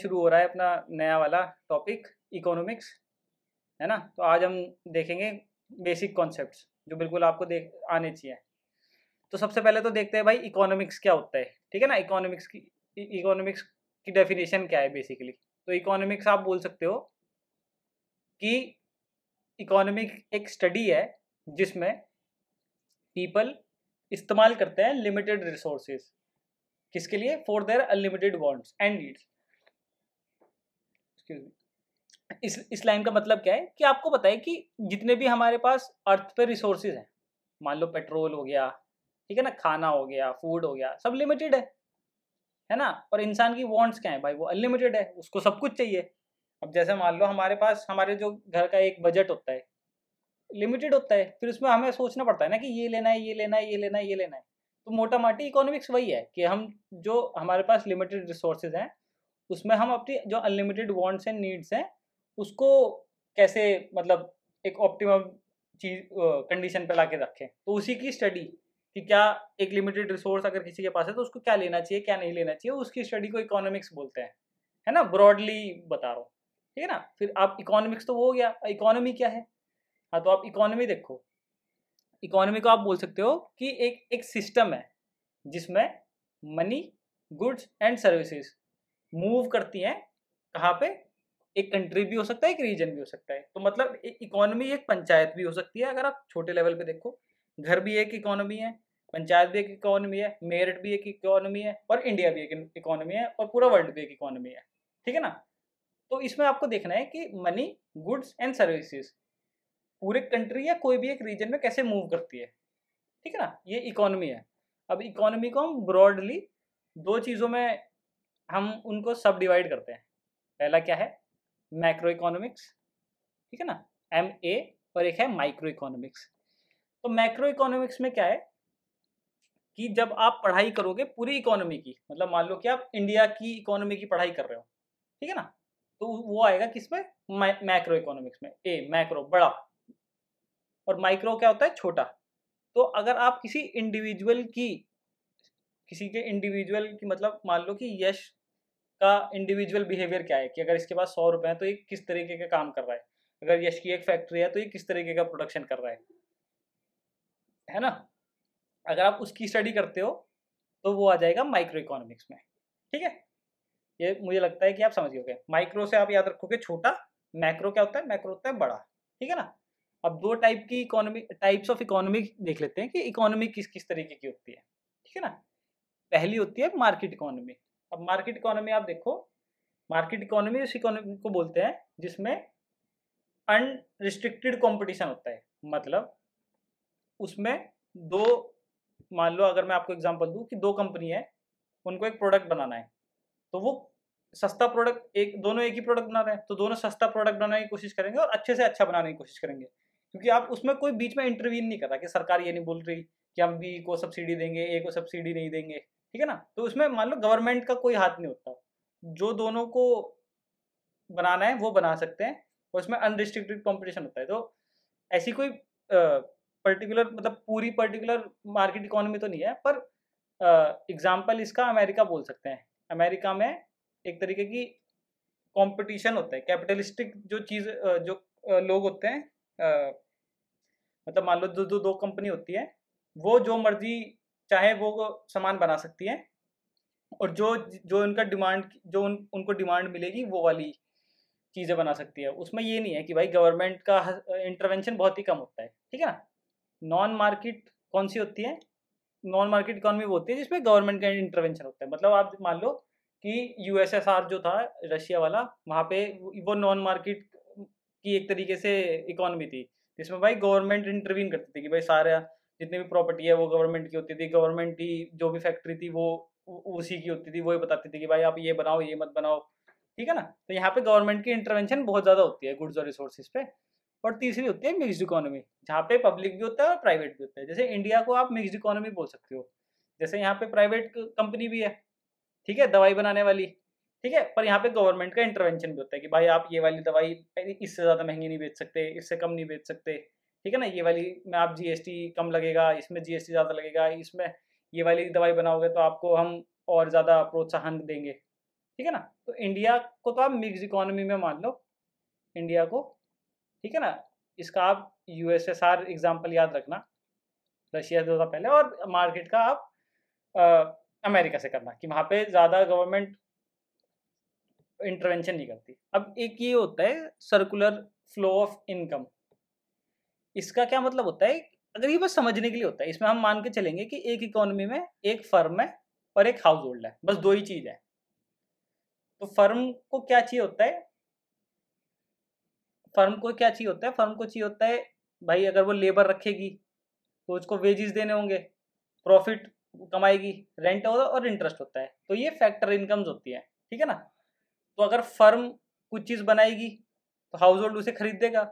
शुरू हो रहा है अपना नया वाला टॉपिक इकोनॉमिक्स, है ना। तो आज हम देखेंगे बेसिक कॉन्सेप्ट्स जो बिल्कुल आपको देख आने चाहिए। तो सबसे पहले तो देखते हैं भाई इकोनॉमिक्स क्या होता है, ठीक है ना। इकोनॉमिक्स की डेफिनेशन क्या है बेसिकली। तो इकोनॉमिक्स आप बोल सकते हो कि इकोनॉमिक एक स्टडी है जिसमें पीपल इस्तेमाल करते हैं लिमिटेड रिसोर्सेज, किसके लिए, for their unlimited wants and needs. इस लाइन का मतलब क्या है कि आपको पता है कि जितने भी हमारे पास अर्थ पे रिसोर्सेज हैं, मान लो पेट्रोल हो गया, ठीक है ना, खाना हो गया, फूड हो गया, सब लिमिटेड है ना। और इंसान की वांट्स क्या है भाई, वो अनलिमिटेड है, उसको सब कुछ चाहिए। अब जैसे मान लो हमारे पास हमारे जो घर का एक बजट होता है लिमिटेड होता है, फिर उसमें हमें सोचना पड़ता है ना कि ये लेना है, ये लेना है, ये लेना है, ये लेना है। तो मोटा माटी इकोनॉमिक्स वही है कि हम जो हमारे पास लिमिटेड रिसोर्सेज हैं उसमें हम अपनी जो अनलिमिटेड वांट्स एंड नीड्स हैं उसको कैसे, मतलब एक ऑप्टिमम चीज कंडीशन पे लाके रखें। तो उसी की स्टडी कि क्या एक लिमिटेड रिसोर्स अगर किसी के पास है तो उसको क्या लेना चाहिए, क्या नहीं लेना चाहिए, उसकी स्टडी को इकोनॉमिक्स बोलते हैं, है ना। ब्रॉडली बता रहा हूँ, ठीक है ना। फिर आप इकोनॉमिक्स तो वो हो गया, इकोनॉमी क्या है। हाँ, तो आप इकोनॉमी देखो, इकोनॉमी को आप बोल सकते हो कि एक सिस्टम है जिसमें money, goods and services move करती हैं। कहाँ पे, एक कंट्री भी हो सकता है, एक रीजन भी हो सकता है। तो मतलब इकोनॉमी एक पंचायत भी हो सकती है अगर आप छोटे लेवल पे देखो। घर भी एक इकोनॉमी है, पंचायत भी एक इकोनॉमी है, मेरिट भी एक इकोनॉमी है, और इंडिया भी एक इकोनॉमी है, और पूरा वर्ल्ड भी एक इकोनॉमी है, ठीक है ना। तो इसमें आपको देखना है कि मनी, गुड्स एंड सर्विसेज पूरे कंट्री या कोई भी एक रीजन में कैसे मूव करती है, ठीक है ना। ये इकोनॉमी है। अब इकोनॉमी को हम ब्रॉडली दो चीज़ों में हम उनको सब डिवाइड करते हैं। पहला क्या है, मैक्रो इकोनॉमिक्स, ठीक है ना, MA, और एक है माइक्रो इकोनॉमिक्स। तो मैक्रो इकोनॉमिक्स में क्या है कि जब आप पढ़ाई करोगे पूरी इकोनॉमी की, मतलब मान लो कि आप इंडिया की इकोनॉमी की पढ़ाई कर रहे हो, ठीक है ना, तो वो आएगा किसमें, मैक्रो इकोनॉमिक्स में। मैक्रो बड़ा, और माइक्रो क्या होता है, छोटा। तो अगर आप किसी के इंडिविजुअल की, मतलब मान लो कि यश का इंडिविजुअल बिहेवियर क्या है कि अगर इसके पास 100 रुपए हैं तो ये किस तरीके का काम कर रहा है। अगर यश की एक फैक्ट्री है तो ये किस तरीके का प्रोडक्शन कर रहा है ना। अगर आप उसकी स्टडी करते हो तो वो आ जाएगा माइक्रो इकोनॉमिक्स में, ठीक है। ये मुझे लगता है कि आप समझ गए। माइक्रो से आप याद रखोगे छोटा, मैक्रो क्या होता है, मैक्रो होता है बड़ा, ठीक है ना। अब दो टाइप्स ऑफ इकोनॉमी देख लेते हैं कि इकोनॉमी किस किस तरीके की होती है, ठीक है ना। पहली होती है मार्केट इकोनॉमी। अब मार्केट इकोनॉमी आप देखो, मार्केट इकोनॉमी उस इकोनॉमी को बोलते हैं जिसमें अनरिस्ट्रिक्टेड कंपटीशन होता है। मतलब उसमें दो, मान लो अगर मैं आपको एग्जांपल दूं कि दो कंपनी है, उनको एक प्रोडक्ट बनाना है, तो वो सस्ता प्रोडक्ट, दोनों एक ही प्रोडक्ट बना रहे हैं तो दोनों सस्ता प्रोडक्ट बनाने की कोशिश करेंगे और अच्छे से अच्छा बनाने की कोशिश करेंगे, क्योंकि आप उसमें कोई बीच में इंटरवीन नहीं कर रहा कि सरकार ये नहीं बोल रही कि हम बी को सब्सिडी देंगे, ए को सब्सिडी नहीं देंगे, ठीक है ना। तो उसमें मान लो गवर्नमेंट का कोई हाथ नहीं होता, जो दोनों को बनाना है वो बना सकते हैं, और उसमें अनरिस्ट्रिक्टेड कंपटीशन होता है। तो ऐसी कोई पर्टिकुलर, मतलब पूरी पर्टिकुलर मार्केट इकोनॉमी तो नहीं है, पर एग्जाम्पल इसका अमेरिका बोल सकते हैं। अमेरिका में एक तरीके की कंपटीशन होता है, कैपिटलिस्टिक जो चीज़, जो लोग होते हैं, मतलब मान लो दो कंपनी होती है, वो जो मर्जी चाहे वो सामान बना सकती है, और जो जो उनका डिमांड, उनको डिमांड मिलेगी वो वाली चीज़ें बना सकती है। उसमें ये नहीं है कि भाई गवर्नमेंट का इंटरवेंशन बहुत ही कम होता है, ठीक है ना। नॉन मार्केट कौन सी होती है, नॉन मार्केट इकोनॉमी वो होती है जिसमें गवर्नमेंट का इंटरवेंशन होता है। मतलब आप मान लो कि यूएसएसआर जो था, रशिया वाला, वहाँ पे वो नॉन मार्केट की एक तरीके से इकोनॉमी थी, जिसमें भाई गवर्नमेंट इंटरवीन करती थी कि भाई सारा जितनी भी प्रॉपर्टी है वो गवर्नमेंट की होती थी, गवर्नमेंट ही जो भी फैक्ट्री थी वो उसी की होती थी, वो ही बताती थी कि भाई आप ये बनाओ, ये मत बनाओ, ठीक है ना। तो यहाँ पे गवर्नमेंट की इंटरवेंशन बहुत ज़्यादा होती है गुड्स और रिसोर्सेज पे। और तीसरी होती है मिक्स्ड इकोनॉमी, जहाँ पे पब्लिक भी होता है और प्राइवेट भी होता है। जैसे इंडिया को आप मिक्स्ड इकोनॉमी बोल सकते हो, जैसे यहाँ पे प्राइवेट कंपनी भी है, ठीक है, दवाई बनाने वाली, ठीक है, पर यहाँ पे गवर्नमेंट का इंटरवेंशन भी होता है कि भाई आप ये वाली दवाई इससे ज़्यादा महंगी नहीं बेच सकते, इससे कम नहीं बेच सकते, ठीक है ना। ये वाली में आप जीएसटी कम लगेगा, इसमें जीएसटी ज़्यादा लगेगा, इसमें ये वाली दवाई बनाओगे तो आपको हम और ज़्यादा प्रोत्साहन देंगे, ठीक है ना। तो इंडिया को तो आप मिक्स इकोनॉमी में मान लो, इंडिया को, ठीक है ना। इसका आप यूएसएसआर एग्जांपल याद रखना, रशिया से थोड़ा पहले, और मार्केट का आप अमेरिका से करना कि वहाँ पे ज़्यादा गवर्नमेंट इंटरवेंशन नहीं करती। अब एक ये होता है सर्कुलर फ्लो ऑफ इनकम। इसका क्या मतलब होता है, अगर ये बस समझने के लिए होता है, इसमें हम मान के चलेंगे कि एक इकोनॉमी में एक फर्म है और एक हाउस होल्ड है, बस दो ही चीज़ है। तो फर्म को क्या चाहिए होता है, फर्म को क्या चाहिए होता है, फर्म को चाहिए होता है भाई अगर वो लेबर रखेगी तो उसको वेजेस देने होंगे, प्रॉफिट कमाएगी, रेंट होगा और इंटरेस्ट होता है, तो ये फैक्टर इनकम्स होती है, ठीक है ना। तो अगर फर्म कुछ चीज़ बनाएगी तो हाउस होल्ड उसे खरीदेगा,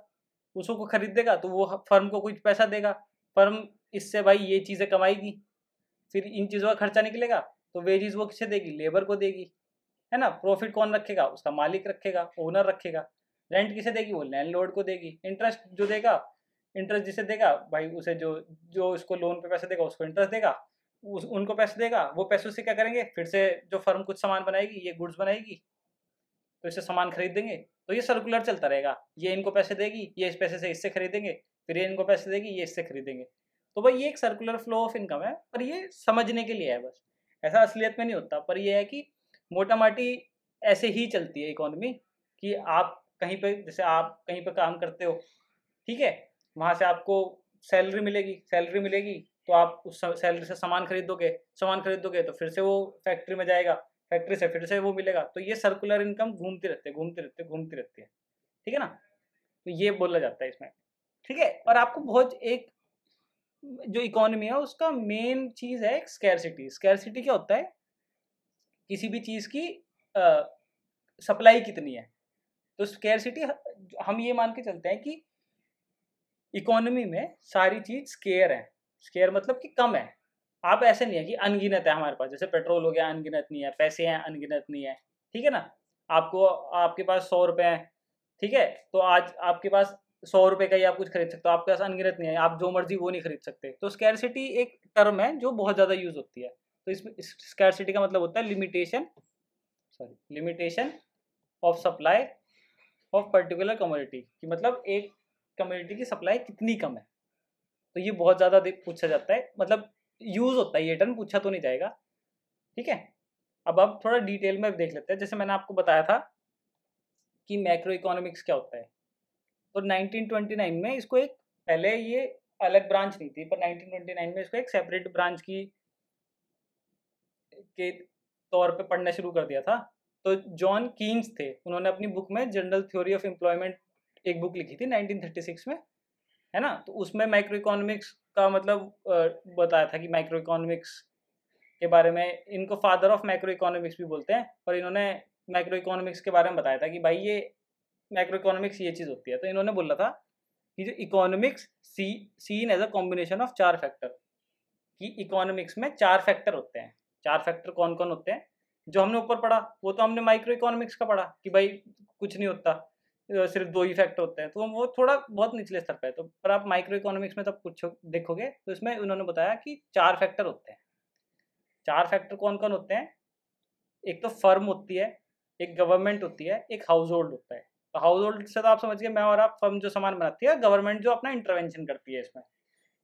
उसको खरीदेगा तो वो फर्म को कुछ पैसा देगा, फर्म इससे भाई ये चीज़ें कमाएगी, फिर इन चीज़ों का खर्चा निकलेगा तो वेजेस वो किसे देगी, लेबर को देगी, है ना। प्रॉफिट कौन रखेगा, उसका मालिक रखेगा, ओनर रखेगा। रेंट किसे देगी, वो लैंडलॉर्ड को देगी। इंटरेस्ट जो देगा, इंटरेस्ट जिसे देगा भाई उसे जो जो उसको लोन पे पैसे देगा उसको इंटरेस्ट देगा, उनको पैसे देगा, वो पैसों से क्या करेंगे, फिर से जो फर्म कुछ सामान बनाएगी, ये गुड्स बनाएगी तो इससे सामान खरीदेंगे, तो ये सर्कुलर चलता रहेगा, ये इनको पैसे देगी, ये इस पैसे से इससे खरीदेंगे, फिर ये इनको पैसे देगी, ये इससे खरीदेंगे। तो भाई ये एक सर्कुलर फ्लो ऑफ इनकम है, पर ये समझने के लिए है बस, ऐसा असलियत में नहीं होता। पर ये है कि मोटा माटी ऐसे ही चलती है इकोनॉमी कि आप कहीं पे, जैसे आप कहीं पे काम करते हो, ठीक है, वहाँ से आपको सैलरी मिलेगी, सैलरी मिलेगी तो आप उस सैलरी से सामान खरीदोगे, सामान खरीदोगे तो फिर से वो फैक्ट्री में जाएगा, फैक्ट्री से फिर से वो मिलेगा, तो ये सर्कुलर इनकम घूमती रहती है, घूमती रहती है, घूमती रहती है, ठीक है ना। तो ये बोला जाता है इसमें, ठीक है। और आपको बहुत एक जो इकोनॉमी है उसका मेन चीज़ है स्कैरसिटी। स्कैरसिटी क्या होता है, किसी भी चीज़ की सप्लाई कितनी है। तो स्कैरसिटी हम ये मान के चलते हैं कि इकोनॉमी में सारी चीज़ स्केयर है, स्केयर मतलब कि कम है। आप ऐसे नहीं है कि अनगिनत है हमारे पास, जैसे पेट्रोल हो गया अनगिनत नहीं है, पैसे हैं अनगिनत नहीं है, ठीक है ना। आपको आपके पास 100 रुपये हैं, ठीक है, तो आज आपके पास 100 रुपये का ही आप कुछ खरीद सकते हो, आपके पास अनगिनत नहीं है, आप जो मर्जी वो नहीं खरीद सकते। तो स्कैरसिटी एक टर्म है जो बहुत ज़्यादा यूज़ होती है। तो इसमें स्कैरसिटी का मतलब होता है limitation, sorry, limitation of supply of particular commodity, कि मतलब एक कमोडिटी की सप्लाई कितनी कम है। तो ये बहुत ज़्यादा पूछा जाता है, मतलब यूज़ होता है, ये टर्म पूछा तो नहीं जाएगा, ठीक है। अब थोड़ा डिटेल में देख लेते हैं। जैसे मैंने आपको बताया था कि मैक्रो इकोनॉमिक्स क्या होता है, तो 1929 में इसको एक, पहले ये अलग ब्रांच नहीं थी, पर 1929 में इसको एक सेपरेट ब्रांच की के तौर पे पढ़ना शुरू कर दिया था। तो जॉन कीन्स थे, उन्होंने अपनी बुक में जनरल थ्योरी ऑफ एम्प्लॉयमेंट एक बुक लिखी थी 1936 में, है ना। तो उसमें माइक्रो इकोनॉमिक्स का मतलब बताया था कि माइक्रो इकोनॉमिक्स के बारे में, इनको फादर ऑफ माइक्रो इकोनॉमिक्स भी बोलते हैं, और इन्होंने माइक्रो इकोनॉमिक्स के बारे में बताया था कि भाई ये माइक्रो इकोनॉमिक्स ये चीज़ होती है। तो इन्होंने बोला था कि जो economics seen as a combination of 4 factor, कि इकोनॉमिक्स में 4 फैक्टर होते हैं। 4 फैक्टर कौन कौन होते हैं, जो हमने ऊपर पढ़ा वो तो हमने माइक्रो इकोनॉमिक्स का पढ़ा कि भाई कुछ नहीं होता, सिर्फ 2 ही फैक्टर होते हैं, तो वो थोड़ा बहुत निचले स्तर पे है। तो पर आप माइक्रो इकोनॉमिक्स में तब पूछो देखोगे तो इसमें उन्होंने बताया कि 4 फैक्टर होते हैं। 4 फैक्टर कौन कौन होते हैं, एक तो फर्म होती है, एक गवर्नमेंट होती है, एक हाउस होल्ड होता है। तो हाउस होल्ड से तो आप समझ गए, मैं और आप, फर्म जो सामान बनाती है, गवर्नमेंट जो अपना इंटरवेंशन करती है इसमें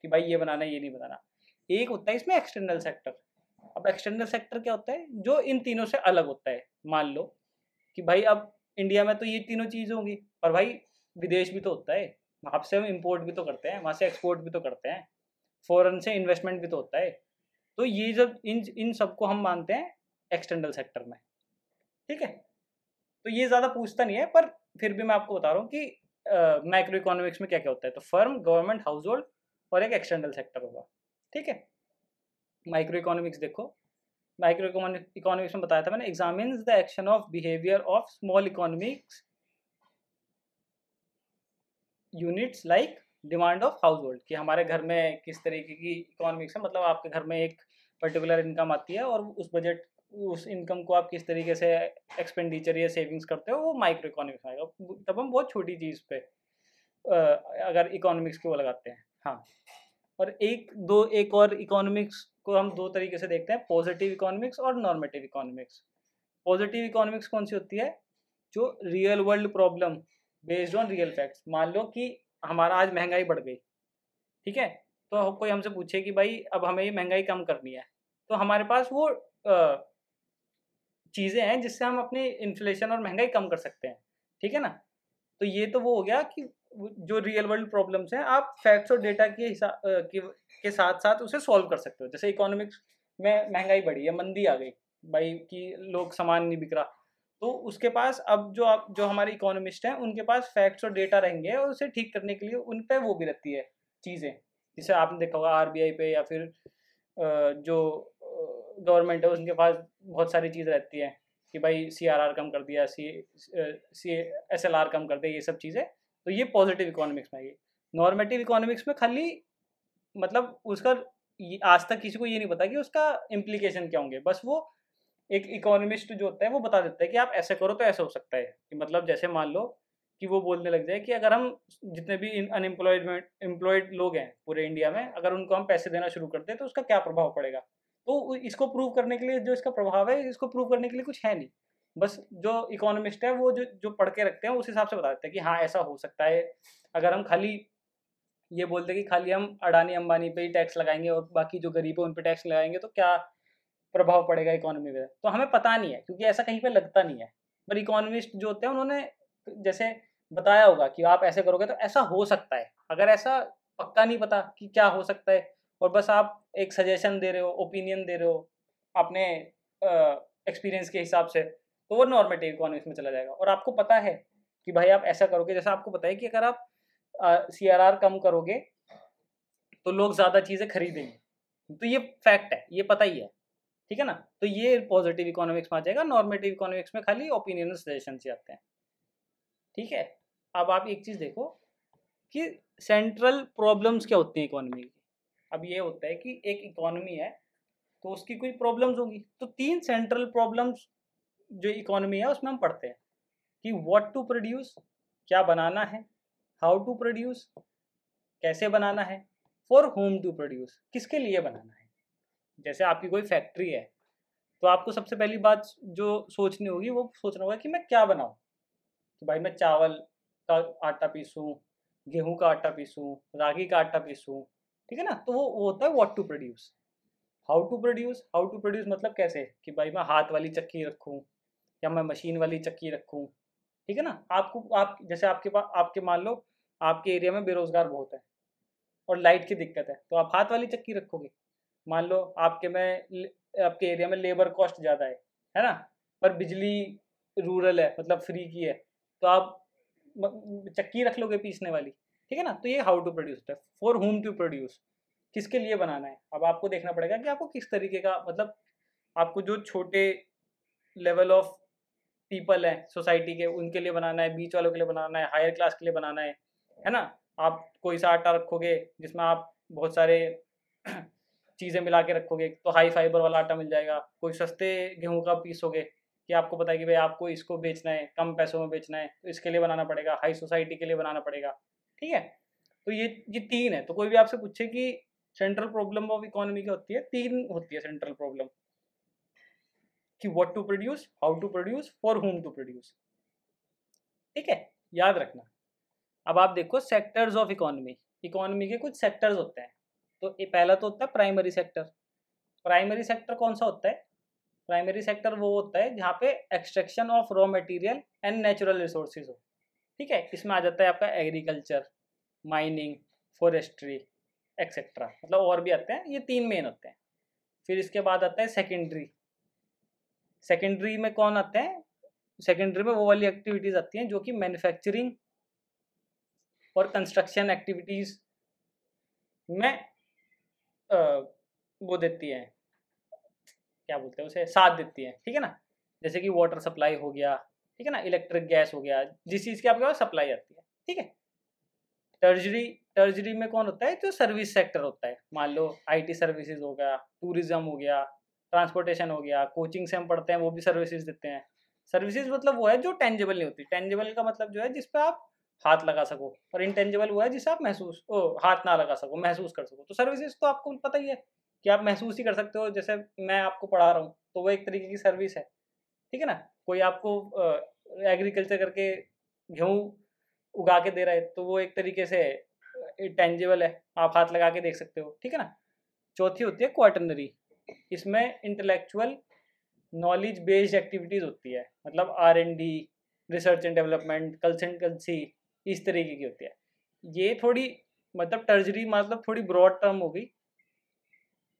कि भाई ये बनाना ये नहीं बनाना। एक होता है इसमें एक्सटर्नल सेक्टर। अब एक्सटर्नल सेक्टर क्या होता है, जो इन तीनों से अलग होता है। मान लो कि भाई अब इंडिया में तो ये तीनों चीज़ होंगी, पर भाई विदेश भी तो होता है, वहाँ से हम इम्पोर्ट भी तो करते हैं, वहाँ से एक्सपोर्ट भी तो करते हैं, फॉरेन से इन्वेस्टमेंट भी तो होता है। तो ये जब इन इन सबको हम मानते हैं एक्सटर्नल सेक्टर में, ठीक है। तो ये ज़्यादा पूछता नहीं है, पर फिर भी मैं आपको बता रहा हूँ कि मैक्रो इकोनॉमिक्स में क्या क्या होता है। तो फर्म, गवर्नमेंट, हाउस होल्ड और एक एक्सटर्नल सेक्टर होगा, ठीक है। माइक्रो इकोनॉमिक्स देखो, माइक्रो इकोनॉमिक्स में बताया था मैंने, examines the action of behaviour of small economics units like demand of house hold, कि हमारे घर में किस तरीके की इकोनॉमिक्स है, मतलब आपके घर में एक पर्टिकुलर इनकम आती है और उस बजट, उस इनकम को आप किस तरीके से एक्सपेंडिचर या सेविंग्स करते हो, वो माइक्रो इकोनॉमिक्स में आएगा। तब हम बहुत छोटी चीज़ पे अगर इकोनॉमिक्स को लगाते हैं, हाँ। और एक और इकोनॉमिक्स को हम दो तरीके से देखते हैं, पॉजिटिव इकोनॉमिक्स और नॉर्मेटिव इकोनॉमिक्स। पॉजिटिव इकोनॉमिक्स कौन सी होती है? जो real world problem based on real facts. मान लो कि हमारा आज महंगाई बढ़ गई, ठीक है, तो कोई हमसे पूछे कि भाई अब हमें ये महंगाई कम करनी है, तो हमारे पास वो चीज़ें हैं जिससे हम अपनी इन्फ्लेशन और महंगाई कम कर सकते हैं, ठीक है ना। तो ये तो वो हो गया कि जो रियल वर्ल्ड प्रॉब्लम्स हैं आप फैक्ट्स और डेटा के हिसाब के साथ साथ उसे सॉल्व कर सकते हो। जैसे इकोनॉमिक्स में महंगाई बढ़ी है, मंदी आ गई भाई कि लोग सामान नहीं बिक रहा, तो उसके पास अब जो हमारे इकोनॉमिस्ट हैं उनके पास फैक्ट्स और डेटा रहेंगे और उसे ठीक करने के लिए उन पे वो भी रहती है चीज़ें। जैसे आपने देखा होगा आरबीआई पे या फिर जो गवर्नमेंट है उनके पास बहुत सारी चीज़ रहती है कि भाई सीआरआर कम कर दिया, सी एसएलआर कम कर दिया, ये सब चीज़ें। तो ये पॉजिटिव इकोनॉमिक्स में है। नॉर्मेटिव इकोनॉमिक्स में खाली मतलब उसका आज तक किसी को ये नहीं पता कि उसका इम्प्लीकेशन क्या होंगे, बस वो एक इकोनॉमिस्ट जो होता है वो बता देता है कि आप ऐसे करो तो ऐसा हो सकता है। कि मतलब जैसे मान लो कि वो बोलने लग जाए कि अगर हम जितने भी एम्प्लॉयड लोग हैं पूरे इंडिया में, अगर उनको हम पैसे देना शुरू कर दें तो उसका क्या प्रभाव पड़ेगा। तो इसको प्रूव करने के लिए जो इसका प्रभाव है, इसको प्रूव करने के लिए कुछ है नहीं। बस जो इकोनॉमिस्ट है वो जो पढ़ के रखते हैं उस हिसाब से बता देते हैं कि हाँ ऐसा हो सकता है। अगर हम खाली ये बोलते कि खाली हम अडानी अंबानी पे ही टैक्स लगाएंगे और बाकी जो गरीब है उन पे टैक्स लगाएंगे तो क्या प्रभाव पड़ेगा इकोनॉमी पे, तो हमें पता नहीं है क्योंकि ऐसा कहीं पे लगता नहीं है। पर इकोनॉमिस्ट जो होते हैं उन्होंने जैसे बताया होगा कि आप ऐसे करोगे तो ऐसा हो सकता है। अगर ऐसा पक्का नहीं पता कि क्या हो सकता है और बस आप एक सजेशन दे रहे हो, ओपिनियन दे रहे हो अपने एक्सपीरियंस के हिसाब से, तो वो नॉर्मेटिव इकोनॉमिक्स में चला जाएगा। और आपको पता है कि भाई आप ऐसा करोगे, जैसा आपको पता है कि अगर आप सीआरआर कम करोगे तो लोग ज़्यादा चीज़ें खरीदेंगे, तो ये फैक्ट है, ये पता ही है, ठीक है ना। तो ये पॉजिटिव इकोनॉमिक्स में आ जाएगा। नॉर्मेटिव इकोनॉमिक्स में खाली ओपिनियन और सजेशन से आते हैं, ठीक है। अब आप एक चीज़ देखो कि सेंट्रल प्रॉब्लम्स क्या होती हैं इकोनॉमी की। अब ये होता है कि एक इकोनॉमी है तो उसकी कोई प्रॉब्लम्स होंगी, तो 3 सेंट्रल प्रॉब्लम्स जो इकोनॉमी है उसमें हम पढ़ते हैं कि व्हाट टू प्रोड्यूस, क्या बनाना है, हाउ टू प्रोड्यूस, कैसे बनाना है, फॉर होम टू प्रोड्यूस, किसके लिए बनाना है। जैसे आपकी कोई फैक्ट्री है तो आपको सबसे पहली बात जो सोचनी होगी वो सोचना होगा कि मैं क्या बनाऊं। तो भाई मैं चावल का आटा पीसूं, गेहूं का आटा पीसूं, रागी का आटा पीसूं, ठीक है ना। तो वो होता है what to produce. How to produce मतलब कैसे, कि भाई मैं हाथ वाली चक्की रखूं या मैं मशीन वाली चक्की रखूं, ठीक है ना। आप जैसे आपके पास आपके मान लो आपके एरिया में बेरोजगार बहुत है और लाइट की दिक्कत है तो आप हाथ वाली चक्की रखोगे। मान लो आपके एरिया में लेबर कॉस्ट ज़्यादा है ना, पर बिजली रूरल है मतलब फ्री की है, तो आप चक्की रख लोगे पीसने वाली, ठीक है ना। तो ये हाउ टू प्रोड्यूस होता है। फॉर होम टू प्रोड्यूस, किसके लिए बनाना है। अब आपको देखना पड़ेगा कि आपको किस तरीके का, मतलब आपको जो छोटे लेवल ऑफ पीपल है सोसाइटी के उनके लिए बनाना है, बीच वालों के लिए बनाना है, हायर क्लास के लिए बनाना है ना। आप कोई सा आटा रखोगे जिसमें आप बहुत सारे चीज़ें मिला के रखोगे तो हाई फाइबर वाला आटा मिल जाएगा। कोई सस्ते गेहूं का पीसोगे कि आपको पता है कि भाई आपको इसको बेचना है, कम पैसों में बेचना है, तो इसके लिए बनाना पड़ेगा, हाई सोसाइटी के लिए बनाना पड़ेगा, ठीक है। तो ये 3 है। तो कोई भी आपसे पूछे कि सेंट्रल प्रॉब्लम ऑफ इकोनॉमी क्या होती है, 3 होती है सेंट्रल प्रॉब्लम, कि what to produce, how to produce, for whom to produce, ठीक है, याद रखना। अब आप देखो सेक्टर्स ऑफ इकोनॉमी, इकोनॉमी के कुछ सेक्टर्स होते हैं। तो ये पहला तो होता है प्राइमरी सेक्टर। प्राइमरी सेक्टर कौन सा होता है? प्राइमरी सेक्टर वो होता है जहाँ पे extraction of raw material and natural resources हो, ठीक है। इसमें आ जाता है आपका एग्रीकल्चर, माइनिंग, फॉरेस्ट्री एक्सेट्रा, मतलब और भी आते हैं, ये 3 मेन होते हैं। फिर इसके बाद आता है सेकेंडरी। सेकेंडरी में कौन आते हैं? सेकेंडरी में वो वाली एक्टिविटीज़ आती हैं जो कि मैन्युफैक्चरिंग और कंस्ट्रक्शन एक्टिविटीज़ में वो देती हैं, क्या बोलते हैं उसे, साथ देती है, ठीक है ना। जैसे कि वाटर सप्लाई हो गया, ठीक है ना, इलेक्ट्रिक गैस हो गया, जिस चीज़ की आपके पास सप्लाई आती है, ठीक है। टर्जरी, टर्जरी में कौन होता है? जो सर्विस सेक्टर होता है। मान लो आईटी सर्विसेज हो गया, टूरिज्म हो गया, ट्रांसपोर्टेशन हो गया, कोचिंग से हम पढ़ते हैं वो भी सर्विसेज देते हैं। सर्विसेज मतलब वो है जो टेंजिबल नहीं होती। टेंजिबल का मतलब जो है जिस पे आप हाथ लगा सको, और इनटेंजिबल वो है जिसे आप हाथ ना लगा सको, महसूस कर सको। तो सर्विसेज तो आपको पता ही है कि आप महसूस ही कर सकते हो। जैसे मैं आपको पढ़ा रहा हूँ तो वो एक तरीके की सर्विस है, ठीक है ना। कोई आपको एग्रीकल्चर करके गेहूँ उगा के दे रहा है तो वो एक तरीके से टेंजिबल है, आप हाथ लगा के देख सकते हो, ठीक है ना। चौथी होती है क्वाटरनरी, इसमें इंटेलेक्चुअल नॉलेज बेस्ड एक्टिविटीज़ होती है, मतलब R&D, research and development, consultancy, इस तरीके की होती है। ये थोड़ी मतलब टर्जरी, मतलब थोड़ी ब्रॉड टर्म हो गई,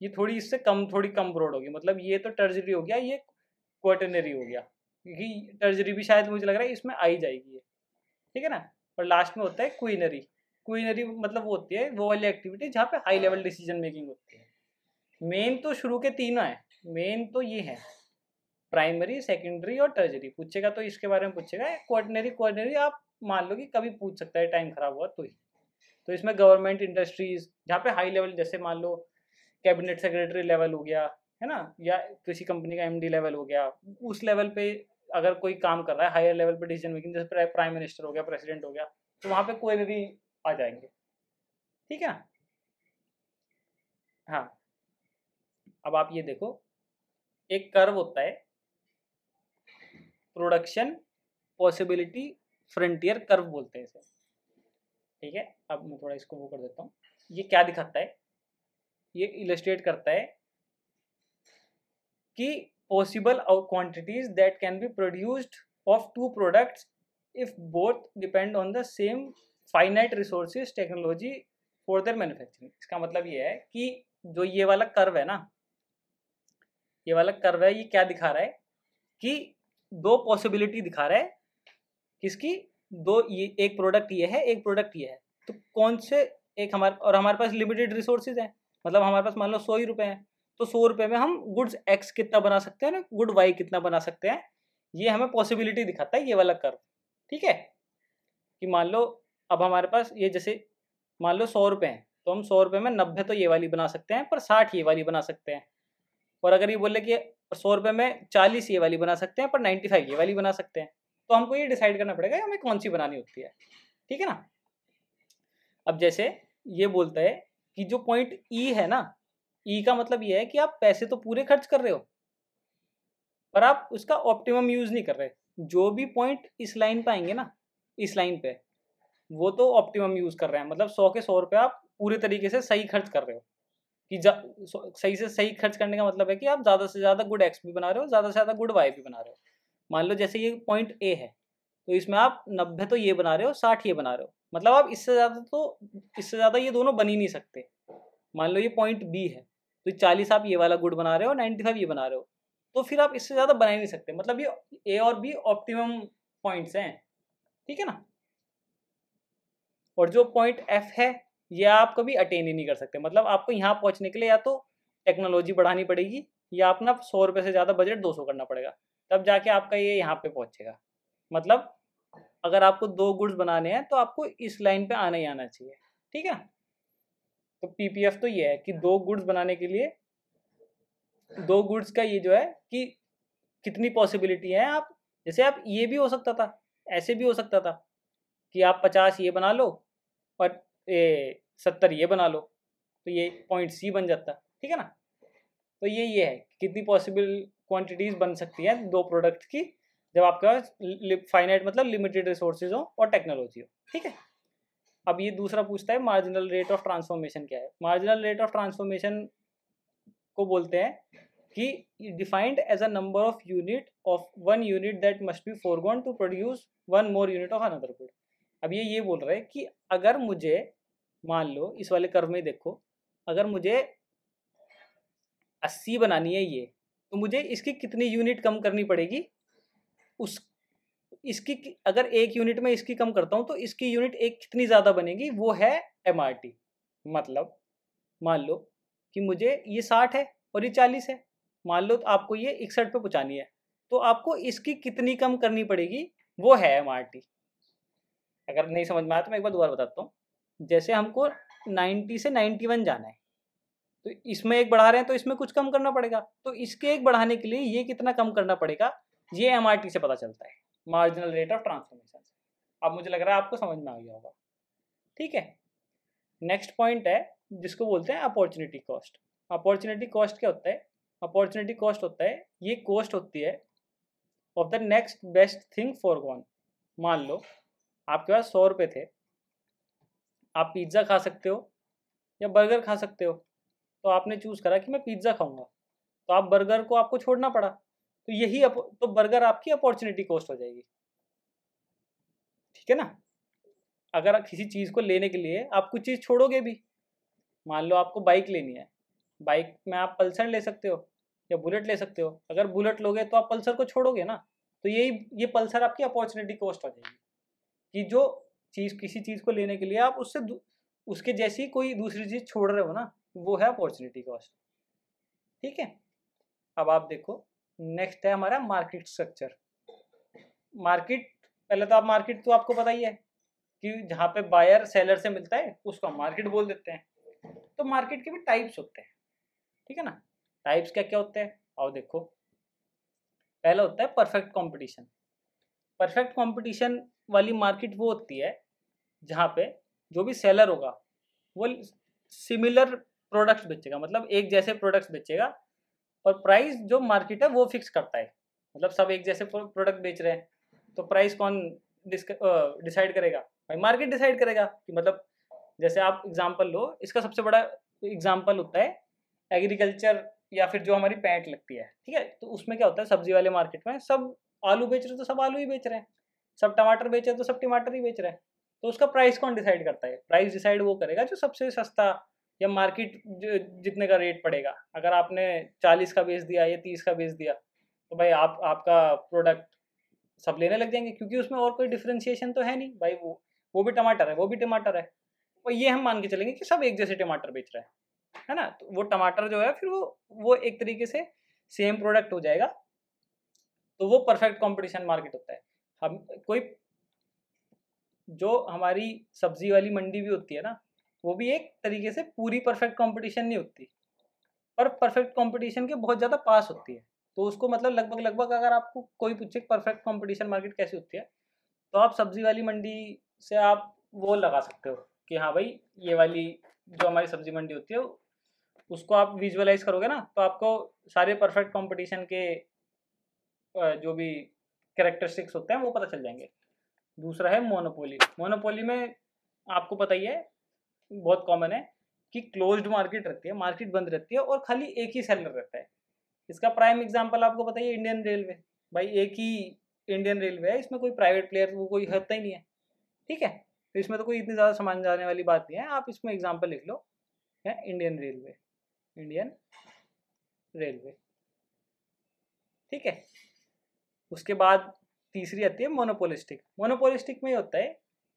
ये थोड़ी इससे कम, थोड़ी कम ब्रॉड होगी। मतलब ये तो टर्जरी हो गया, ये क्वाटरनरी हो गया, क्योंकि टर्जरी भी शायद मुझे लग रहा है इसमें आ ही जाएगी ये, ठीक है ना। और लास्ट में होता है क्वीनरी। क्वीनरी मतलब वो होती है वो वाली एक्टिविटी जहाँ पे हाई लेवल डिसीजन मेकिंग होती है। मेन तो शुरू के तीनों है, मेन तो ये है प्राइमरी, सेकेंडरी और टर्जरी। पूछेगा तो इसके बारे में पूछेगा। क्वाटरनरी, क्वाटरनरी आप मान लो कि कभी पूछ सकता है, टाइम खराब हुआ तो ही। तो इसमें गवर्नमेंट, इंडस्ट्रीज जहाँ पे हाई लेवल, जैसे मान लो कैबिनेट सेक्रेटरी लेवल हो गया, है ना, या किसी कंपनी का MD लेवल हो गया, उस लेवल पे अगर कोई काम कर रहा है हायर लेवल पे डिसीजन मेकिंग, जैसे प्राइम मिनिस्टर हो गया, प्रेसिडेंट हो गया, तो वहाँ पे क्वेरी आ जाएंगे, ठीक है ना। हाँ, अब आप ये देखो, एक कर्व होता है प्रोडक्शन पॉसिबिलिटी फ्रंटियर कर्व बोलते हैं इसे, ठीक है। अब मैं थोड़ा इसको वो कर देता हूँ। ये क्या दिखाता है, ये इलस्ट्रेट करता है कि possible quantities that can be produced of two products if both depend on the same finite resources technology for their manufacturing. इसका मतलब ये है कि जो ये वाला कर्व है ना, ये वाला कर्व है, ये क्या दिखा रहा है कि दो पॉसिबिलिटी दिखा रहा है किसकी, दो, ये एक प्रोडक्ट ये है, एक प्रोडक्ट ये है, तो कौन से एक हमारे, और हमारे पास लिमिटेड रिसोर्सेज हैं, मतलब हमारे पास मान लो 100 ही रुपये हैं, तो 100 रुपये में हम गुड्स X कितना बना सकते हैं ना, गुड Y कितना बना सकते हैं, ये हमें पॉसिबिलिटी दिखाता है ये वाला कर्व, ठीक है। कि मान लो अब हमारे पास ये, जैसे मान लो 100 रुपये हैं, तो हम 100 रुपये में 90 तो ये वाली बना सकते हैं, पर 60 ये वाली बना सकते हैं। और अगर ये बोले कि 100 रुपये में 40 ये वाली बना सकते हैं, पर 95 ये वाली बना सकते हैं, तो हमको ये डिसाइड करना पड़ेगा हमें कौन सी बनानी होती है, ठीक है ना। अब जैसे ये बोलता है कि जो पॉइंट E है ना, E का मतलब ये है कि आप पैसे तो पूरे खर्च कर रहे हो, पर आप उसका ऑप्टिमम यूज नहीं कर रहे। जो भी पॉइंट इस लाइन पे आएंगे ना, इस लाइन पे, वो तो ऑप्टिमम यूज कर रहे हैं, मतलब 100 के 100 रुपये आप पूरे तरीके से सही खर्च कर रहे हो। कि सही से सही खर्च करने का मतलब है कि आप ज़्यादा से ज़्यादा गुड X भी बना रहे हो, ज़्यादा से ज़्यादा गुड Y भी बना रहे हो। मान लो जैसे ये पॉइंट A है, तो इसमें आप 90 तो ये बना रहे हो, 60 ये बना रहे हो, मतलब आप इससे ज़्यादा ये दोनों बन ही नहीं सकते। मान लो ये पॉइंट B है, तो 40 आप ये वाला गुड बना रहे हो, 95 ये बना रहे हो, तो फिर आप इससे ज़्यादा बना ही नहीं सकते। मतलब ये A और B ऑप्टिमम पॉइंट्स हैं, ठीक है ना। और जो पॉइंट F है, ये आप कभी अटेन ही नहीं कर सकते। मतलब आपको यहाँ पहुँचने के लिए या तो टेक्नोलॉजी बढ़ानी पड़ेगी, या अपना 100 रुपये से ज़्यादा बजट 200 करना पड़ेगा, तब जाके आपका ये यहाँ पे पहुँचेगा। मतलब अगर आपको 2 गुड्स बनाने हैं तो आपको इस लाइन पे आना ही आना चाहिए, ठीक है। तो PPF तो ये है कि 2 गुड्स बनाने के लिए, 2 गुड्स का ये जो है कि कितनी पॉसिबिलिटी है। आप जैसे आप ये भी हो सकता था, ऐसे भी हो सकता था कि आप 50 ये बना लो और 70 ये बना लो, तो ये पॉइंट C बन जाता, ठीक है ना। तो ये है कितनी पॉसिबल क्वांटिटीज़ बन सकती है 2 प्रोडक्ट की, जब आपके पास फाइनाइट मतलब लिमिटेड रिसोर्सेज हो और टेक्नोलॉजी हो, ठीक है। अब ये दूसरा पूछता है मार्जिनल रेट ऑफ ट्रांसफॉर्मेशन क्या है। मार्जिनल रेट ऑफ ट्रांसफॉर्मेशन को बोलते हैं कि defined as a number of unit of one unit that must be forgone to produce one more unit of another good. अब ये बोल रहा है कि अगर मुझे, मान लो इस वाले कर्व में देखो, अगर मुझे 80 बनानी है ये, तो मुझे इसकी कितनी यूनिट कम करनी पड़ेगी, उस इसकी अगर 1 यूनिट में इसकी कम करता हूँ तो इसकी यूनिट एक कितनी ज़्यादा बनेगी, वो है MRT। मतलब मान लो कि मुझे ये 60 है और ये 40 है, मान लो तो आपको ये 61 पे पहुँचानी है, तो आपको इसकी कितनी कम करनी पड़ेगी, वो है MRT। अगर नहीं समझ में आया तो मैं एक बार दोबारा बताता हूँ। जैसे हमको 90 से 91 जाना है, तो इसमें एक बढ़ा रहे हैं तो इसमें कुछ कम करना पड़ेगा, तो इसके एक बढ़ाने के लिए ये कितना कम करना पड़ेगा, ये MRT से पता चलता है, मार्जिनल रेट ऑफ ट्रांसफॉर्मेशन से। अब मुझे लग रहा है आपको समझ में आ गया होगा, ठीक है। नेक्स्ट पॉइंट है जिसको बोलते हैं अपॉर्चुनिटी कॉस्ट। अपॉर्चुनिटी कॉस्ट क्या होता है? अपॉर्चुनिटी कॉस्ट होता है, ये कॉस्ट होती है of the next best thing foregone. मान लो आपके पास 100 रुपये थे, आप पिज़्ज़ा खा सकते हो या बर्गर खा सकते हो, तो आपने चूज़ करा कि मैं पिज़्ज़ा खाऊंगा, तो आप बर्गर को आपको छोड़ना पड़ा, तो यही तो बर्गर आपकी अपॉर्चुनिटी कॉस्ट हो जाएगी, ठीक है ना। अगर आप किसी चीज़ को लेने के लिए आप कुछ चीज़ छोड़ोगे भी, मान लो आपको बाइक लेनी है, बाइक में आप पल्सर ले सकते हो या बुलेट ले सकते हो, अगर बुलेट लोगे तो आप पल्सर को छोड़ोगे ना, तो ये पल्सर आपकी अपॉर्चुनिटी कॉस्ट हो जाएगी कि जो चीज़ किसी चीज़ को लेने के लिए आप उसके जैसी कोई दूसरी चीज़ छोड़ रहे हो ना, वो है अपॉर्चुनिटी कॉस्ट, ठीक है। अब आप देखो नेक्स्ट है हमारा मार्केट स्ट्रक्चर। मार्केट, पहले तो आप मार्केट तो आपको पता ही है कि जहाँ पे बायर सेलर से मिलता है उसको हम मार्केट बोल देते हैं। तो मार्केट के भी टाइप्स होते हैं, ठीक है ना। टाइप्स क्या क्या होते हैं, आओ देखो। पहला होता है परफेक्ट कंपटीशन। परफेक्ट कंपटीशन वाली मार्केट वो होती है जहाँ पे जो भी सेलर होगा वो सिमिलर प्रोडक्ट्स बेचेगा, मतलब एक जैसे प्रोडक्ट्स बेचेगा, और प्राइस जो मार्केट है वो फिक्स करता है। मतलब सब एक जैसे प्रोडक्ट बेच रहे हैं, तो प्राइस कौन डिसाइड करेगा? भाई मार्केट डिसाइड करेगा। कि मतलब जैसे आप एग्जांपल लो, इसका सबसे बड़ा एग्जांपल होता है एग्रीकल्चर या फिर जो हमारी पैंट लगती है, ठीक है। तो उसमें क्या होता है, सब्जी वाले मार्केट में सब आलू बेच रहे हैं तो सब आलू ही बेच रहे हैं, सब टमाटर बेच रहे हैं तो सब टमाटर ही बेच रहे हैं। तो उसका प्राइस कौन डिसाइड करता है? प्राइस डिसाइड वो करेगा जो सबसे सस्ता या मार्केट जितने का रेट पड़ेगा। अगर आपने 40 का बेच दिया या 30 का बेच दिया, तो भाई आपका प्रोडक्ट सब लेने लग जाएंगे, क्योंकि उसमें और कोई डिफ्रेंशिएशन तो है नहीं भाई। वो भी टमाटर है, वो भी टमाटर है, और ये हम मान के चलेंगे कि सब एक जैसे टमाटर बेच रहे हैं, है ना। तो वो टमाटर जो है फिर वो एक तरीके से सेम प्रोडक्ट हो जाएगा। तो वो परफेक्ट कंपटीशन मार्केट होता है। हम कोई जो हमारी सब्जी वाली मंडी भी होती है ना, वो भी एक तरीके से पूरी परफेक्ट कंपटीशन नहीं होती, पर परफेक्ट कंपटीशन के बहुत ज़्यादा पास होती है। तो उसको मतलब लगभग लगभग अगर आपको कोई पूछे परफेक्ट कंपटीशन मार्केट कैसी होती है, तो आप सब्जी वाली मंडी से आप वो लगा सकते हो कि हाँ भाई ये वाली जो हमारी सब्जी मंडी होती है, उसको आप विजुअलाइज करोगे ना, तो आपको सारे परफेक्ट कंपटीशन के जो भी कैरेक्टरिस्टिक्स होते हैं वो पता चल जाएंगे। दूसरा है मोनोपोली। मोनोपोली में आपको पता ही है, बहुत कॉमन है कि क्लोज्ड मार्केट रहती है, मार्केट बंद रहती है और खाली एक ही सेलर रहता है। इसका प्राइम एग्जांपल आपको पता ही है, इंडियन रेलवे। भाई एक ही इंडियन रेलवे है, इसमें कोई प्राइवेट प्लेयर वो कोई होता ही नहीं है, ठीक है। तो इसमें तो कोई इतनी ज़्यादा समझ जाने वाली बात नहीं है, आप इसमें एग्जाम्पल लिख लो, है इंडियन रेलवे, इंडियन रेलवे, ठीक है। उसके बाद तीसरी आती है मोनोपोलिस्टिक। मोनोपोलिस्टिक में ये होता है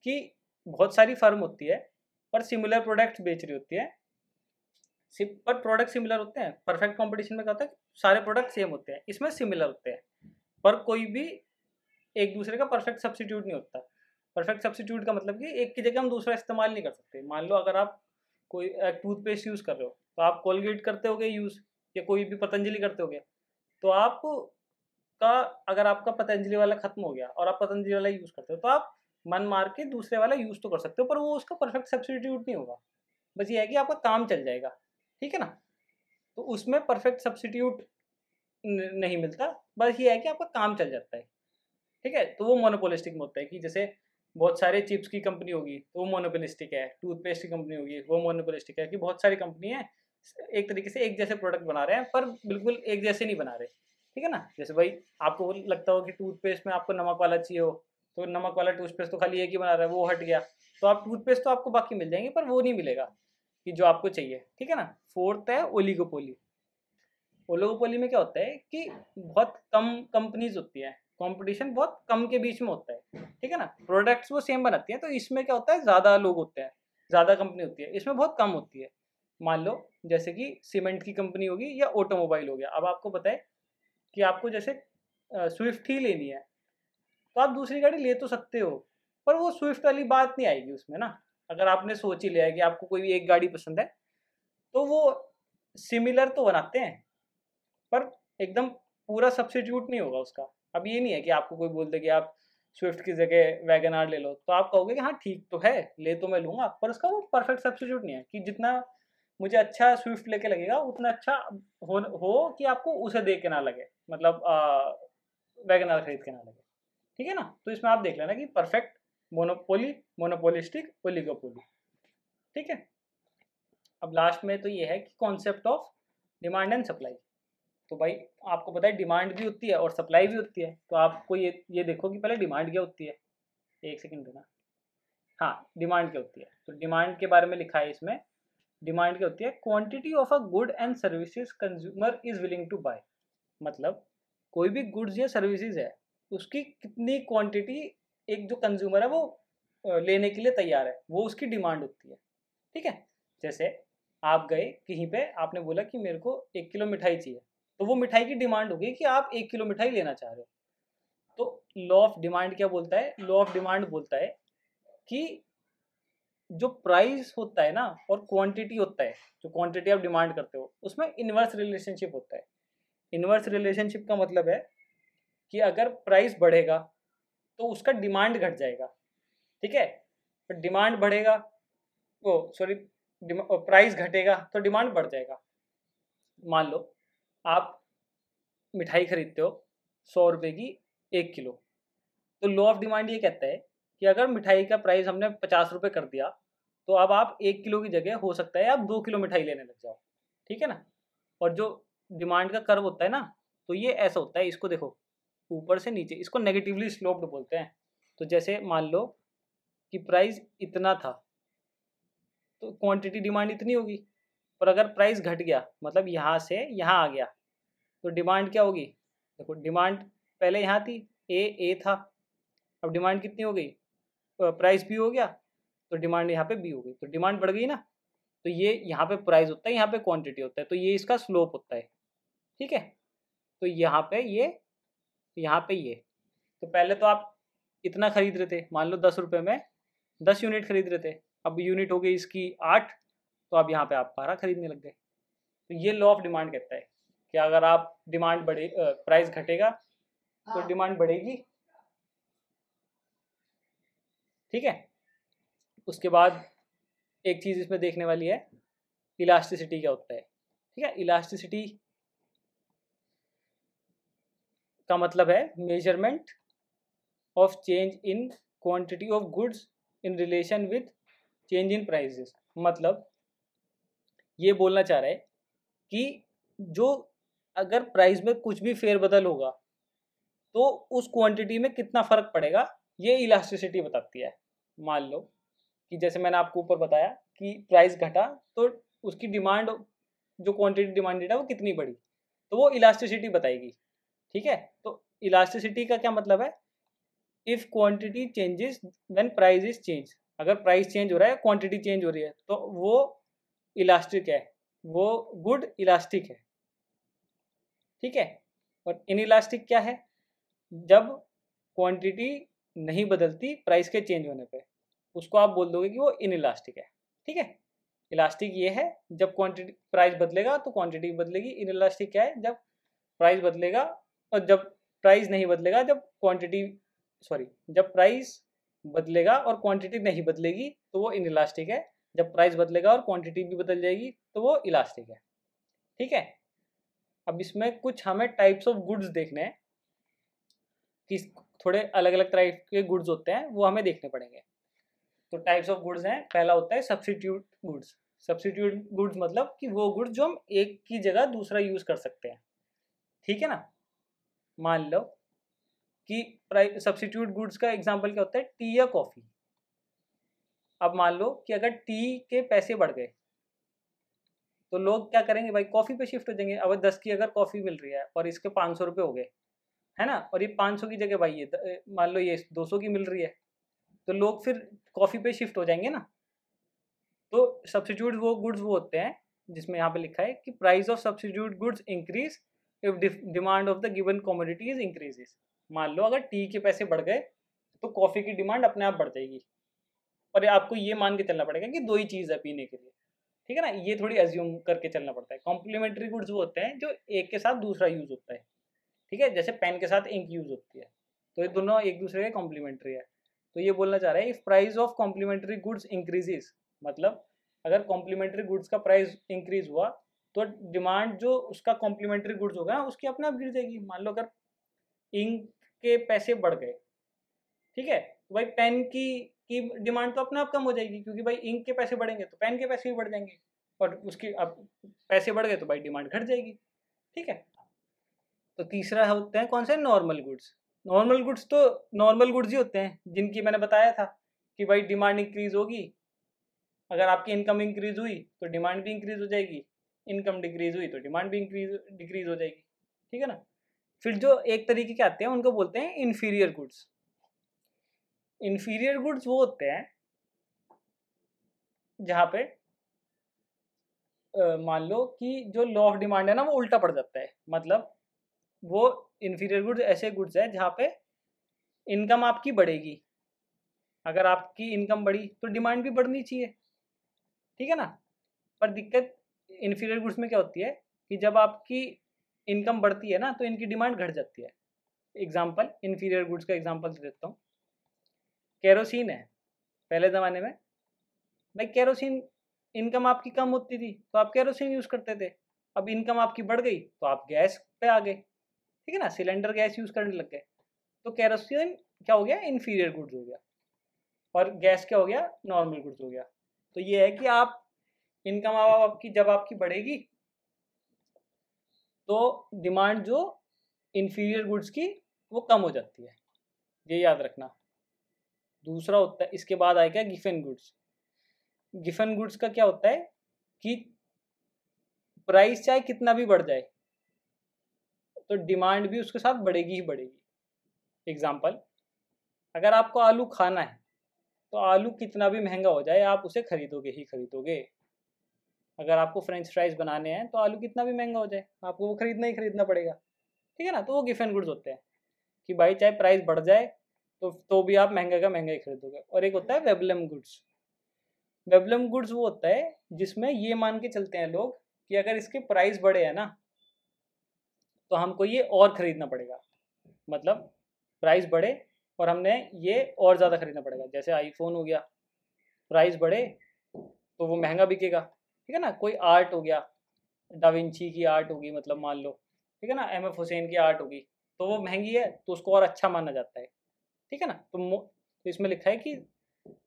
कि बहुत सारी फर्म होती है पर सिमिलर प्रोडक्ट्स बेच रही होती है, पर प्रोडक्ट सिमिलर होते हैं। परफेक्ट कंपटीशन में क्या होता है, सारे प्रोडक्ट सेम होते हैं, इसमें सिमिलर होते हैं, पर कोई भी एक दूसरे का परफेक्ट सब्सिट्यूट नहीं होता। परफेक्ट सब्सिट्यूट का मतलब कि एक की जगह हम दूसरा इस्तेमाल नहीं कर सकते। मान लो अगर आप कोई टूथपेस्ट यूज़ कर रहे हो, तो आप कोलगेट करते होगे यूज़, या कोई भी पतंजलि करते होगे, तो आप का अगर आपका पतंजलि वाला खत्म हो गया और आप पतंजलि वाला यूज़ करते हो, तो आप मन मार के दूसरे वाला यूज़ तो कर सकते हो, पर वो उसका परफेक्ट सब्सिट्यूट नहीं होगा। बस ये है कि आपका काम चल जाएगा, ठीक है ना। तो उसमें परफेक्ट सब्सिट्यूट नहीं मिलता, बस ये है कि आपका काम चल जाता है, ठीक है। तो वो मोनोपोलिस्टिक में होता है कि जैसे बहुत सारे चिप्स की कंपनी होगी तो वो मोनोपोलिस्टिक है, टूथपेस्ट की कंपनी होगी वो मोनोपोलिस्टिक है, कि बहुत सारी कंपनी है एक तरीके से एक जैसे प्रोडक्ट बना रहे हैं पर बिल्कुल एक जैसे नहीं बना रहे, ठीक है ना। जैसे भाई आपको लगता हो कि टूथपेस्ट में आपको नमक वाला चाहिए हो, तो नमक वाला टूथपेस्ट तो खाली एक ही बना रहा है, वो हट गया, तो आप टूथपेस्ट तो आपको बाकी मिल जाएंगे पर वो नहीं मिलेगा कि जो आपको चाहिए, ठीक है ना। फोर्थ है ओलिगोपोली। ओलिगोपोली में क्या होता है कि बहुत कम कंपनीज होती है, कंपटीशन बहुत कम के बीच में होता है, ठीक है ना। प्रोडक्ट्स वो सेम बनाती है, तो इसमें क्या होता है, ज़्यादा लोग होते हैं, ज़्यादा कंपनी होती है, इसमें बहुत कम होती है। मान लो जैसे कि सीमेंट की कंपनी होगी या ऑटोमोबाइल हो गया। अब आपको पता है कि आपको जैसे स्विफ्ट ही लेनी है, तो आप दूसरी गाड़ी ले तो सकते हो, पर वो स्विफ्ट वाली बात नहीं आएगी उसमें ना। अगर आपने सोच ही लिया है कि आपको कोई भी एक गाड़ी पसंद है, तो वो सिमिलर तो बनाते हैं पर एकदम पूरा सब्स्टिट्यूट नहीं होगा उसका। अब ये नहीं है कि आपको कोई बोल दे कि आप स्विफ्ट की जगह वैगन आर ले लो, तो आप कहोगे कि हाँ ठीक तो है, ले तो मैं लूँगा, पर उसका वो परफेक्ट सब्स्टिट्यूट नहीं है कि जितना मुझे अच्छा स्विफ्ट लेके लगेगा उतना अच्छा हो कि आपको उसे दे के ना लगे। मतलब वैगन आर खरीद के ना लगे, ठीक है ना। तो इसमें आप देख लेना कि परफेक्ट, मोनोपोली, मोनोपोलिस्टिक, ओलिगोपोली, ठीक है। अब लास्ट में तो ये है कि concept of demand and supply. तो भाई आपको पता है डिमांड भी होती है और सप्लाई भी होती है, तो आपको ये देखो कि पहले डिमांड क्या होती है। एक सेकंड देना। हाँ, डिमांड क्या होती है, तो डिमांड के बारे में लिखा है इसमें। डिमांड क्या होती है, quantity of a good and services consumer is willing to buy. मतलब कोई भी गुड्स या सर्विसेज है, उसकी कितनी क्वांटिटी एक जो कंज्यूमर है वो लेने के लिए तैयार है, वो उसकी डिमांड होती है, ठीक है। जैसे आप गए कहीं पे, आपने बोला कि मेरे को 1 किलो मिठाई चाहिए, तो वो मिठाई की डिमांड होगी कि आप 1 किलो मिठाई लेना चाह रहे हो। तो लॉ ऑफ डिमांड क्या बोलता है, लॉ ऑफ डिमांड बोलता है कि जो प्राइस होता है ना और क्वांटिटी होता है, जो क्वांटिटी आप डिमांड करते हो, उसमें इनवर्स रिलेशनशिप होता है। इनवर्स रिलेशनशिप का मतलब है कि अगर प्राइस बढ़ेगा तो उसका डिमांड घट जाएगा, ठीक है। तो डिमांड बढ़ेगा, वो सॉरी, प्राइस घटेगा तो डिमांड बढ़ जाएगा। मान लो आप मिठाई खरीदते हो 100 रुपये की 1 किलो, तो लॉ ऑफ डिमांड ये कहता है कि अगर मिठाई का प्राइस हमने 50 रुपये कर दिया, तो अब आप 1 किलो की जगह हो सकता है आप 2 किलो मिठाई लेने लग जाओ, ठीक है ना। और जो डिमांड का कर्व होता है ना, तो ये ऐसा होता है, इसको देखो ऊपर से नीचे, इसको नेगेटिवली स्लोप्ड बोलते हैं। तो जैसे मान लो कि प्राइस इतना था, तो क्वांटिटी डिमांड इतनी होगी, और अगर प्राइस घट गया मतलब यहाँ से यहाँ आ गया, तो डिमांड क्या होगी। देखो डिमांड पहले यहाँ थी, ए था, अब डिमांड कितनी हो गई, प्राइस बी हो गया, तो डिमांड यहाँ पे बी हो गई, तो डिमांड बढ़ गई ना। तो ये यहाँ पे प्राइस होता है, यहाँ पे क्वांटिटी होता है, तो ये इसका स्लोप होता है, ठीक है। तो यहाँ पे ये, यहाँ पे ये, तो पहले तो आप इतना खरीद रहे थे, मान लो 10 रुपये में 10 यूनिट खरीद रहे थे, अब यूनिट हो गई इसकी 8, तो अब यहाँ पे आप 12 खरीदने लग गए। तो ये लॉ ऑफ डिमांड कहता है कि अगर आप डिमांड बढ़े, प्राइस घटेगा तो डिमांड बढ़ेगी, ठीक है। उसके बाद एक चीज़ इसमें देखने वाली है, इलास्टिसिटी क्या होता है, ठीक है। इलास्टिसिटी का मतलब है measurement of change in quantity of goods in relation with change in prices. मतलब ये बोलना चाह रहा है कि जो अगर प्राइस में कुछ भी फेरबदल होगा तो उस क्वांटिटी में कितना फ़र्क पड़ेगा, ये इलास्टिसिटी बताती है। मान लो कि जैसे मैंने आपको ऊपर बताया कि प्राइस घटा तो उसकी डिमांड, जो क्वांटिटी डिमांडेड है वो कितनी बढ़ी, तो वो इलास्टिसिटी बताएगी, ठीक है। तो इलास्टिसिटी का क्या मतलब है, if quantity changes when price is change. अगर प्राइस चेंज हो रहा है, क्वांटिटी चेंज हो रही है, तो वो इलास्टिक है, वो गुड इलास्टिक है, ठीक है। और इनइलास्टिक क्या है, जब क्वांटिटी नहीं बदलती प्राइस के चेंज होने पे, उसको आप बोल दोगे कि वो इनइलास्टिक है, ठीक है। इलास्टिक ये है जब क्वांटिटी प्राइस बदलेगा तो क्वांटिटी बदलेगी। इनइलास्टिक क्या है, जब प्राइस बदलेगा, और जब प्राइस नहीं बदलेगा, जब क्वांटिटी, सॉरी, जब प्राइस बदलेगा और क्वांटिटी नहीं बदलेगी तो वो इनइलास्टिक है। जब प्राइस बदलेगा और क्वांटिटी भी बदल जाएगी तो वो इलास्टिक है, ठीक है। अब इसमें कुछ हमें टाइप्स ऑफ गुड्स देखने हैं कि थोड़े अलग अलग टाइप के गुड्स होते हैं, वो हमें देखने पड़ेंगे। तो टाइप्स ऑफ गुड्स हैं, पहला होता है सब्स्टिट्यूट गुड्स। सब्स्टिट्यूट गुड्स मतलब कि वो गुड्स जो हम एक की जगह दूसरा यूज कर सकते हैं, ठीक है ना। मान लो कि सब्स्टिट्यूट गुड्स का एग्जांपल क्या होता है, टी या कॉफ़ी। अब मान लो कि अगर टी के पैसे बढ़ गए तो लोग क्या करेंगे भाई, कॉफ़ी पे शिफ्ट हो जाएंगे। अब 10 की अगर कॉफ़ी मिल रही है और इसके 500 रुपये हो गए, है ना, और ये 500 की जगह भाई ये मान लो ये 200 की मिल रही है, तो लोग फिर कॉफ़ी पे शिफ्ट हो जाएंगे ना। तो सब्स्टिट्यूट वो गुड्स वो होते हैं जिसमें यहाँ पे लिखा है कि price of substitute goods increase if demand of the given commodities increases. मान लो अगर टी के पैसे बढ़ गए तो कॉफ़ी की डिमांड अपने आप बढ़ जाएगी, और आपको ये मान के चलना पड़ेगा कि दो ही चीज़ है पीने के लिए, ठीक है ना। ये थोड़ी एज्यूम करके चलना पड़ता है। कॉम्प्लीमेंट्री गुड्स वो होते हैं जो एक के साथ दूसरा यूज़ होता है, ठीक है। जैसे पेन के साथ इंक यूज़ होती है, तो ये दोनों एक दूसरे के कॉम्प्लीमेंट्री है। तो ये बोलना चाह रहा है if price of complementary goods increases, मतलब अगर कॉम्प्लीमेंट्री गुड्स का प्राइस इंक्रीज हुआ तो डिमांड जो उसका कॉम्प्लीमेंट्री गुड्स होगा उसकी अपने आप गिर जाएगी। मान लो अगर इंक के पैसे बढ़ गए, ठीक है, तो भाई पेन की डिमांड तो अपने आप कम हो जाएगी, क्योंकि भाई इंक के पैसे बढ़ेंगे तो पेन के पैसे भी बढ़ जाएंगे, और उसकी अब पैसे बढ़ गए तो भाई डिमांड घट जाएगी, ठीक है। तो तीसरा होते हैं कौन से, नॉर्मल गुड्स। नॉर्मल गुड्स तो नॉर्मल गुड्स ही होते हैं जिनकी मैंने बताया था कि भाई डिमांड इंक्रीज होगी, अगर आपकी इनकम इंक्रीज हुई तो डिमांड भी इंक्रीज हो जाएगी, इनकम डिक्रीज हुई तो डिमांड भी डिक्रीज हो जाएगी, ठीक है ना। फिर जो एक तरीके के आते हैं उनको बोलते हैं इन्फीरियर गुड्स। इन्फीरियर गुड्स वो होते हैं जहाँ पे मान लो कि जो लॉ ऑफ डिमांड है ना वो उल्टा पड़ जाता है, मतलब वो इन्फीरियर गुड्स ऐसे गुड्स है जहाँ पे इनकम आपकी बढ़ेगी, अगर आपकी इनकम बढ़ी तो डिमांड भी बढ़नी चाहिए, ठीक है ना। पर दिक्कत इन्फीरियर गुड्स में क्या होती है कि जब आपकी इनकम बढ़ती है ना तो इनकी डिमांड घट जाती है। एग्जाम्पल, इन्फीरियर गुड्स का एग्जाम्पल देता हूँ। केरोसिन है, पहले ज़माने में भाई केरोसिन इनकम आपकी कम होती थी तो आप केरोसिन यूज़ करते थे, अब इनकम आपकी बढ़ गई तो आप गैस पे आ गए, ठीक है ना, सिलेंडर गैस यूज़ करने लग गए, तो केरोसिन क्या हो गया, इन्फीरियर गुड्स हो गया, और गैस क्या हो गया, नॉर्मल गुड्स हो गया। तो ये है कि आप इनकम आपकी जब आपकी बढ़ेगी तो डिमांड जो इन्फीरियर गुड्स की वो कम हो जाती है, ये याद रखना। दूसरा होता है, इसके बाद आएगा गिफन गुड्स। गिफन गुड्स का क्या होता है कि प्राइस चाहे कितना भी बढ़ जाए तो डिमांड भी उसके साथ बढ़ेगी ही बढ़ेगी। एग्जाम्पल, अगर आपको आलू खाना है तो आलू कितना भी महंगा हो जाए आप उसे खरीदोगे ही खरीदोगे। अगर आपको फ्रेंच फ्राइज बनाने हैं तो आलू कितना भी महंगा हो जाए आपको वो खरीदना ही खरीदना पड़ेगा, ठीक है ना। तो वो गिफन गुड्स होते हैं कि भाई चाहे प्राइस बढ़ जाए तो भी आप महंगा का महंगा ही खरीदोगे। और एक होता है वेबलम गुड्स। वेबलम गुड्स वो होता है जिसमें ये मान के चलते हैं लोग कि अगर इसके प्राइस बढ़े हैं ना तो हमको ये और खरीदना पड़ेगा, मतलब प्राइस बढ़े और हमने ये और ज़्यादा खरीदना पड़ेगा। जैसे आईफोन हो गया, प्राइस बढ़े तो वो महंगा बिकेगा, ठीक है ना। कोई आर्ट हो गया, डाविंची की आर्ट होगी, मतलब मान लो, ठीक है ना, एम एफ हुसैन की आर्ट होगी, तो वो महंगी है तो उसको और अच्छा माना जाता है, ठीक है ना। तो इसमें लिखा है कि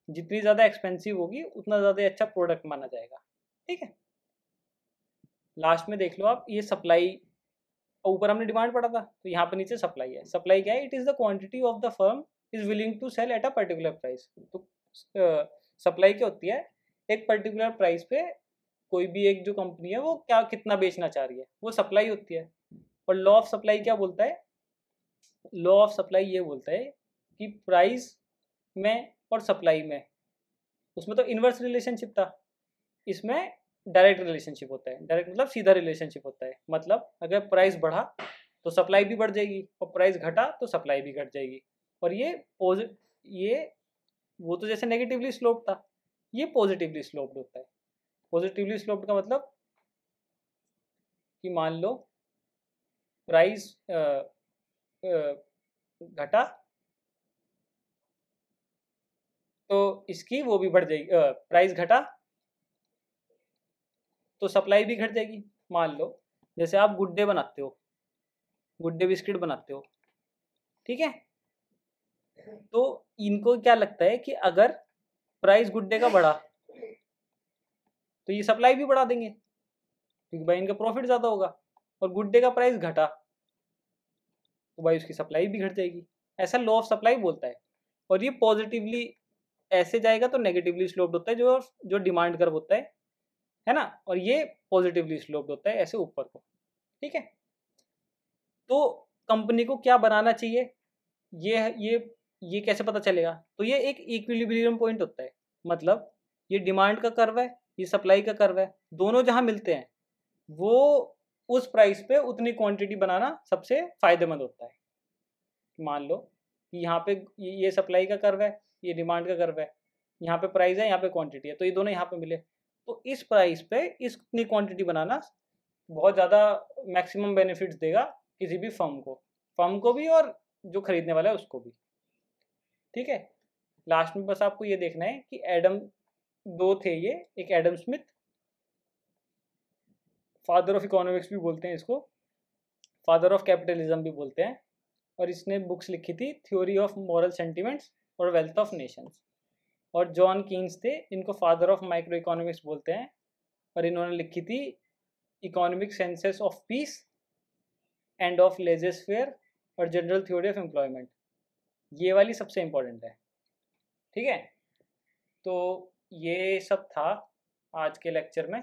जितनी ज़्यादा एक्सपेंसिव होगी उतना ज़्यादा अच्छा प्रोडक्ट माना जाएगा, ठीक है। लास्ट में देख लो आप, ये सप्लाई, ऊपर हमने डिमांड पढ़ा था तो यहाँ पर नीचे सप्लाई है। सप्लाई क्या है, it is the quantity of the firm is willing to sell at a particular price. तो सप्लाई क्या होती है, एक पर्टिकुलर प्राइस पे कोई भी एक जो कंपनी है वो क्या कितना बेचना चाह रही है, वो सप्लाई होती है। और लॉ ऑफ सप्लाई क्या बोलता है, लॉ ऑफ सप्लाई ये बोलता है कि प्राइस में और सप्लाई में, उसमें तो इन्वर्स रिलेशनशिप था, इसमें डायरेक्ट रिलेशनशिप होता है। डायरेक्ट मतलब सीधा रिलेशनशिप होता है, मतलब अगर प्राइस बढ़ा तो सप्लाई भी बढ़ जाएगी और प्राइस घटा तो सप्लाई भी घट जाएगी। और ये वो तो जैसे नेगेटिवली स्लोप था, ये पॉजिटिवली स्लोप्ड होता है। पॉजिटिवली स्लोप्ड का मतलब कि मान लो प्राइस घटा तो इसकी वो भी बढ़ जाएगी, प्राइस घटा तो सप्लाई भी घट जाएगी। मान लो जैसे आप गुड्डे बनाते हो, गुड्डे बिस्किट बनाते हो, ठीक है, तो इनको क्या लगता है कि अगर प्राइस गुड्डे का बढ़ा तो ये सप्लाई भी बढ़ा देंगे क्योंकि भाई इनका प्रॉफिट ज़्यादा होगा, और गुड्डे का प्राइस घटा तो भाई उसकी सप्लाई भी घट जाएगी। ऐसा लॉ ऑफ सप्लाई बोलता है। और ये पॉजिटिवली ऐसे जाएगा तो नेगेटिवली स्लोप्ड होता है, जो जो डिमांड कर्व होता है ना, और ये पॉजिटिवली स्लोप्ड होता है ऐसे ऊपर को, ठीक है। तो कंपनी को क्या बनाना चाहिए, ये कैसे पता चलेगा, तो ये एक इक्विलिब्रियम पॉइंट होता है, मतलब ये डिमांड का कर्व है, ये सप्लाई का कर्व है, दोनों जहाँ मिलते हैं वो उस प्राइस पे उतनी क्वांटिटी बनाना सबसे फायदेमंद होता है। मान लो कि यहाँ पे ये सप्लाई का कर्व है, ये डिमांड का कर्व है, यहाँ पे प्राइस है, यहाँ पे क्वांटिटी है, तो ये दोनों यहाँ पे मिले तो इस प्राइस पे इतनी क्वांटिटी बनाना बहुत ज़्यादा मैक्सिमम बेनिफिट्स देगा किसी भी फर्म को भी और जो खरीदने वाला है उसको भी, ठीक है। लास्ट में बस आपको ये देखना है कि एडम, दो थे ये, एक Adam Smith, father of economics भी बोलते हैं इसको, फादर ऑफ कैपिटलिज्म भी बोलते हैं, और इसने बुक्स लिखी थी थ्योरी ऑफ मॉरल सेंटिमेंट्स और वेल्थ ऑफ नेशंस। और जॉन कीन्स थे, इनको फादर ऑफ माइक्रो इकोनॉमिक्स बोलते हैं, और इन्होंने लिखी थी economic consequences of peace, end of laissez faire और जनरल थ्योरी ऑफ एम्प्लॉयमेंट। ये वाली सबसे इम्पोर्टेंट है, ठीक है। तो ये सब था आज के लेक्चर में।